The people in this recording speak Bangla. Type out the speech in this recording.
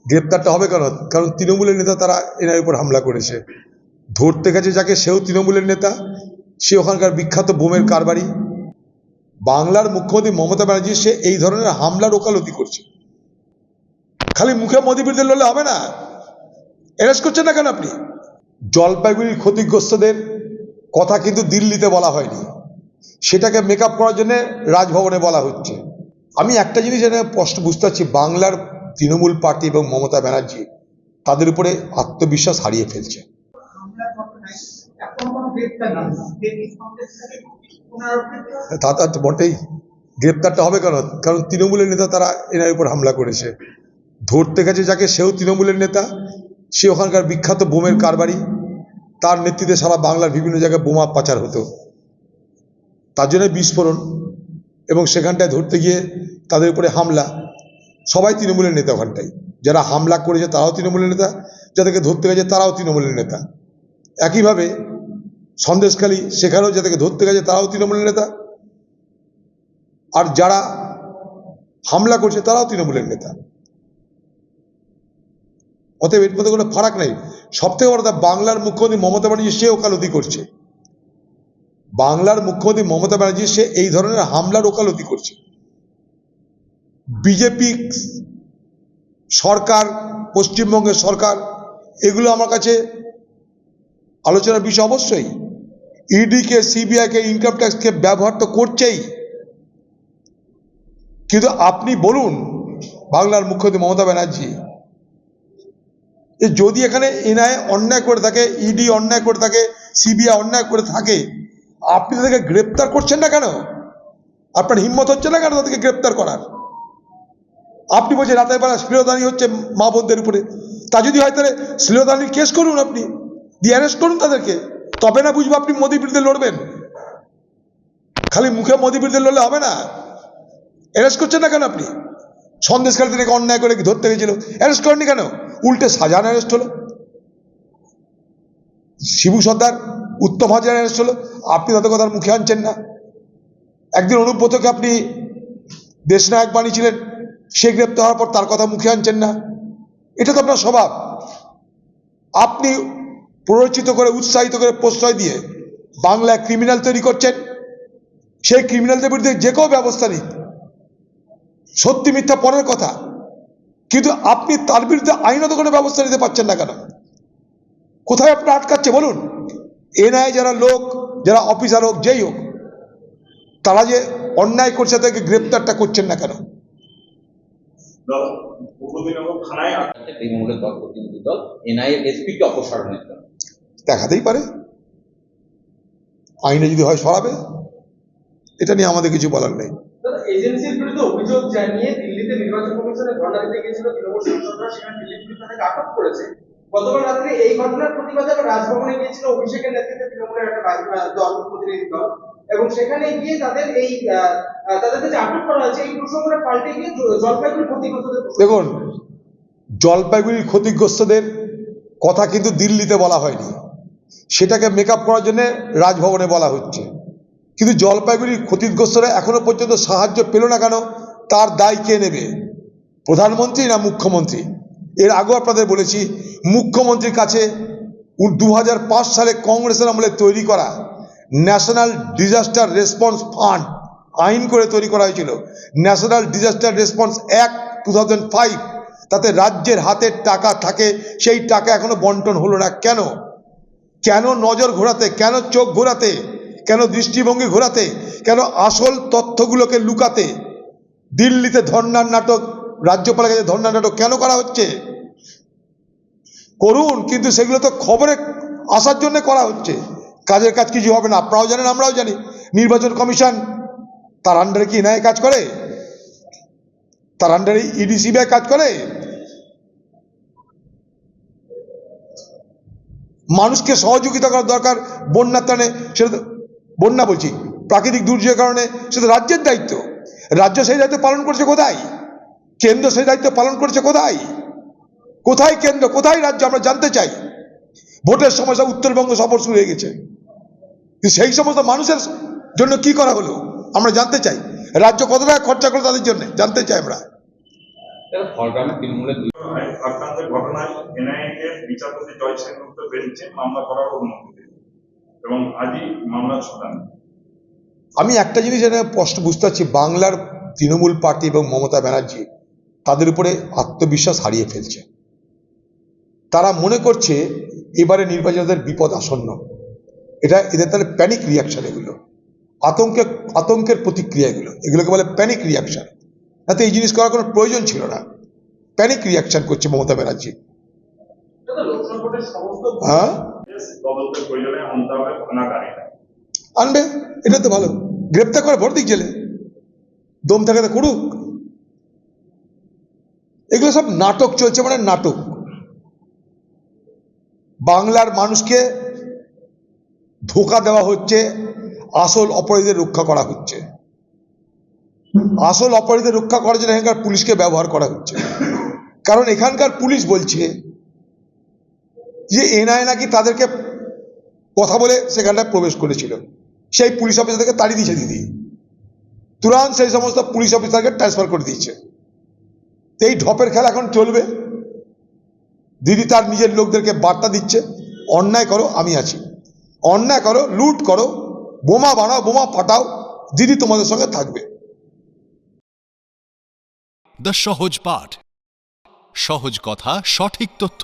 গ্রেপ্তারটা হবে কেন? কারণ তৃণমূলের নেতা তারা এনার উপর হামলা করেছে। ধরতে গেছে যাকে, সেও তৃণমূলের নেতা, সে ওখানকার বিখ্যাত বোমের কারবারি। বাংলার মুখ্যমন্ত্রী মমতা ব্যানার্জি সে এই ধরনের হামলার ওকালতি করছে। খালি মুখে মোদী বিরুদ্ধে লড়লে হবে না। অ্যারেস্ট করছেন না কেন আপনি? জলপাইগুড়ির ক্ষতিগ্রস্তদের কথা কিন্তু দিল্লিতে বলা হয়নি, সেটাকে মেকআপ করার জন্য রাজভবনে বলা হচ্ছে। আমি একটা জিনিস এখানে স্পষ্ট বুঝতে পারছি, বাংলার তৃণমূল পার্টি এবং মমতা ব্যানার্জি তাদের উপরে আত্মবিশ্বাস হারিয়ে ফেলছে। তা তো বটেই, গ্রেপ্তারটা হবে কেন? কারণ তৃণমূলের নেতা তারা এনার উপর হামলা করেছে। ধরতে গেছে যাকে, সেও তৃণমূলের নেতা, সে ওখানকার বিখ্যাত বোমের কারবারি। তার নেতৃত্বে সারা বাংলার বিভিন্ন জায়গায় বোমা পাচার হতো, তার জন্য বিস্ফোরণ, এবং সেখানটায় ধরতে গিয়ে তাদের উপরে হামলা। সবাই তৃণমূলের নেতা ওখানটায়, যারা হামলা করেছে তারাও তৃণমূলের নেতা, যাদেরকে ধরতে গেছে তারাও তৃণমূলের নেতা। একইভাবে সন্দেশখালী, সেখানেও যাদেরকে ধরতে গেছে তারাও তৃণমূলের নেতা, আর যারা হামলা করছে তারাও তৃণমূলের নেতা। অতএব এর মধ্যে কোনো ফারাক নেই। সবথেকে বড় কথা, বাংলার মুখ্যমন্ত্রী মমতা ব্যানার্জি সে ওকালতি করছে। বাংলার মুখ্যমন্ত্রী মমতা ব্যানার্জি সে এই ধরনের হামলার ওকালতি করছে। বিজেপি সরকার, পশ্চিমবঙ্গের সরকার, এগুলো আমার কাছে আলোচনার বিষয় অবশ্যই। ইডিকে, সিবিআইকে, ইনকাম ট্যাক্সকে ব্যবহার তো করছেই, কিন্তু আপনি বলুন বাংলার মুখ্যমন্ত্রী মমতা ব্যানার্জি, যদি এখানে এনআইএ অন্যায় করে থাকে, ইডি অন্যায় করে থাকে, সিবিআই অন্যায় করে থাকে, আপনি তাদেরকে গ্রেপ্তার করছেন না কেন? আপনার হিম্মত হচ্ছে না কেন তাদেরকে গ্রেপ্তার করার? আপনি বলছেন রাতের বেলা শ্লীলতাহানি হচ্ছে মা বোনদের উপরে। তা যদি হয় তাহলে শ্লীলতাহানির কেস করুন, আপনি দিয়ে অ্যারেস্ট করুন তাদেরকে, তবে না বুঝবো আপনি মোদীর বিরুদ্ধে লড়বেন। খালি মুখে মোদীর বিরুদ্ধে লড়লে হবে না। অ্যারেস্ট করছেন না কেন আপনি? সন্দেশখালী থেকে অন্যায় করে ধরতে গেছিল, অ্যারেস্ট করেননি কেন? উল্টে শাহজাহান অ্যারেস্ট হলো, শিবু সর্দার, উত্তম হাজার অ্যারেস্ট হলো, আপনি তাদের কথার মুখে আনছেন না। একদিন অনুব্রতকে আপনি দেশনায়ক বানিয়েছিলেন, সে গ্রেপ্তার হওয়ার পর তার কথা মুখে আনছেন না। এটা তো আপনার স্বভাব। আপনি প্ররোচিত করে, উৎসাহিত করে, প্রশ্রয় দিয়ে বাংলায় ক্রিমিনাল তৈরি করছেন। সেই ক্রিমিনালদের বিরুদ্ধে যে কেউ ব্যবস্থা নিক, সত্যি মিথ্যা পরের কথা, কিন্তু আপনি তার বিরুদ্ধে আইনত কোনো ব্যবস্থা নিতে পারছেন না কেন? কোথায় আপনার আটকাচ্ছে বলুন? এনআইএ যারা লোক, যারা অফিসার হোক, যেই হোক, তারা যে অন্যায় করছে তাদেরকে গ্রেপ্তারটা করছেন না কেন? দেখাতেই পারে, আইনে যদি হয় সরাবে, এটা নিয়ে আমাদের কিছু বলার নেই। এজেন্সির বিরুদ্ধে অভিযোগ জানিয়ে দিল্লিতে নির্বাচন কমিশনে ধর্ণা দিতে গিয়েছিল তৃণমূল সাংসদরা, সেখানে দিল্লি পুলিশ তাদেরকে আটক করেছে। গতকাল রাত্রে এই ঘটনার প্রতিবাদে আবার রাজভবনে গিয়েছিল অভিষেকের নেতৃত্বে তৃণমূলের একটা দল, প্রতিনিধি দল, এবং সেখানে গিয়ে তাদের এই তাদেরকে যে আটক করা হয়েছে এই প্রসঙ্গে পাল্টে গিয়ে জলপাইগুড়ির ক্ষতিগ্রস্তদের। দেখুন, জলপাইগুড়ির ক্ষতিগ্রস্তদের কথা কিন্তু দিল্লিতে বলা হয়নি, সেটাকে মেকআপ করার জন্য রাজভবনে বলা হচ্ছে। কিন্তু জলপাইগুড়ির ক্ষতিগ্রস্তরা এখনো পর্যন্ত সাহায্য পেল না কেন, তার দায় কে নেবে? প্রধানমন্ত্রী না মুখ্যমন্ত্রী? এর আগেও আপনাদের বলেছি, মুখ্যমন্ত্রীর কাছে 2005 সালে কংগ্রেসের আমলে তৈরি করা ন্যাশনাল ডিজাস্টার রেসপন্স ফান্ড আইন করে তৈরি করা হয়েছিল, ন্যাশনাল ডিজাস্টার রেসপন্স অ্যাক্ট 2005। তাতে রাজ্যের হাতে টাকা থাকে, সেই টাকা এখনো বন্টন হলো না কেন? কেন নজর ঘোরাতে, কেন চোখ ঘোরাতে, কেন দৃষ্টিভঙ্গি ঘোরাতে, কেন আসল তথ্যগুলোকে লুকাতে দিল্লিতে ধর্নার নাটক, রাজ্যপালের কাছে ধর্নার নাটক কেন করা হচ্ছে? করুন, কিন্তু সেগুলো তো খবরে আসার জন্য করা হচ্ছে, কাজের কাজ কিছু হবে না। আপনারাও জানেন, আমরাও জানি। নির্বাচন কমিশন, তার আন্ডারে কি এনআইএ কাজ করে? তার আন্ডারে ইডি সিবিআই কাজ করে? মানুষকে সহযোগিতা করার দরকার বন্যার ত্রাণে, সেটা বন্যা বলছি, প্রাকৃতিক দুর্যোগের কারণে, সেটা রাজ্যের দায়িত্ব। রাজ্য সেই দায়িত্ব পালন করছে কোথায়? কেন্দ্র সেই দায়িত্ব পালন করছে কোথায়? কোথায় কেন্দ্র, কোথায় রাজ্য? আমরা জানতে চাই। ভোটের সময় সব উত্তরবঙ্গ সফর শুরু হয়ে গেছে, সেই সমস্ত মানুষের জন্য কি করা হলো আমরা জানতে চাই। রাজ্য কত টাকা খরচা করে তাদের জন্য জানতে চাই আমরা। ঘটনায় এনআইএ বিচারপতি জয় সেনগুপ্ত বেঞ্চে মামলা করার অনুমতি দেন এবং আজই মামলার শুনানি। আমি একটা জিনিস এখানে স্পষ্ট বুঝতে পারছি, বাংলার তৃণমূল পার্টি এবং মমতা ব্যানার্জি তাদের উপরে আত্মবিশ্বাস হারিয়ে ফেলছে। তারা মনে করছে এবারে নির্বাচনের বিপদ আসন্ন। এটা এদের তাহলে প্যানিক রিয়াকশন, এগুলো আতঙ্কের প্রতিক্রিয়া, এগুলোকে বলে প্যানিক রিয়াকশন। তাতে এই জিনিস করার কোনো প্রয়োজন ছিল না। প্যানিক রিয়াকশন করছে মমতা ব্যানার্জি। দাদা, লোকসভা ভোটের সমস্ত হ্যাঁ, তদন্তের প্রয়োজনে আনতে হবে ভাঙাকারীরা। আনবে, এটা তো ভালো। গ্রেপ্তার করে ভোট দিক জেলে, দম থাকে তো করুক। এগুলো সব নাটক চলছে, মানে নাটক। বাংলার মানুষকে ধোঁকা দেওয়া হচ্ছে, আসল অপরাধীদের রক্ষা করা হচ্ছে। আসল অপরাধীদের রক্ষা করার জন্য এখানকার পুলিশকে ব্যবহার করা হচ্ছে। কারণ এখানকার পুলিশ বলছে যে এনআইএ নাকি তাদেরকে কথা বলে সেখানটায় প্রবেশ করেছিল। সেই পুলিশ অফিসারদেরকে তাড়িয়ে দিয়েছে দিদি, তুরন্ত সেই সমস্ত পুলিশ অফিসারকে ট্রান্সফার করে দিয়েছে। এই ঢপের খেলা এখন চলবে। দিদি তার নিজের লোকদেরকে বার্তা দিচ্ছে, অন্যায় করো আমি আছি, অন্যায় করো, লুট করো, বোমা বানাও, বোমা ফাটাও, দিদি তোমাদের সঙ্গে থাকবে। দ্য সহজ পাঠ, সহজ কথা, সঠিক তথ্য।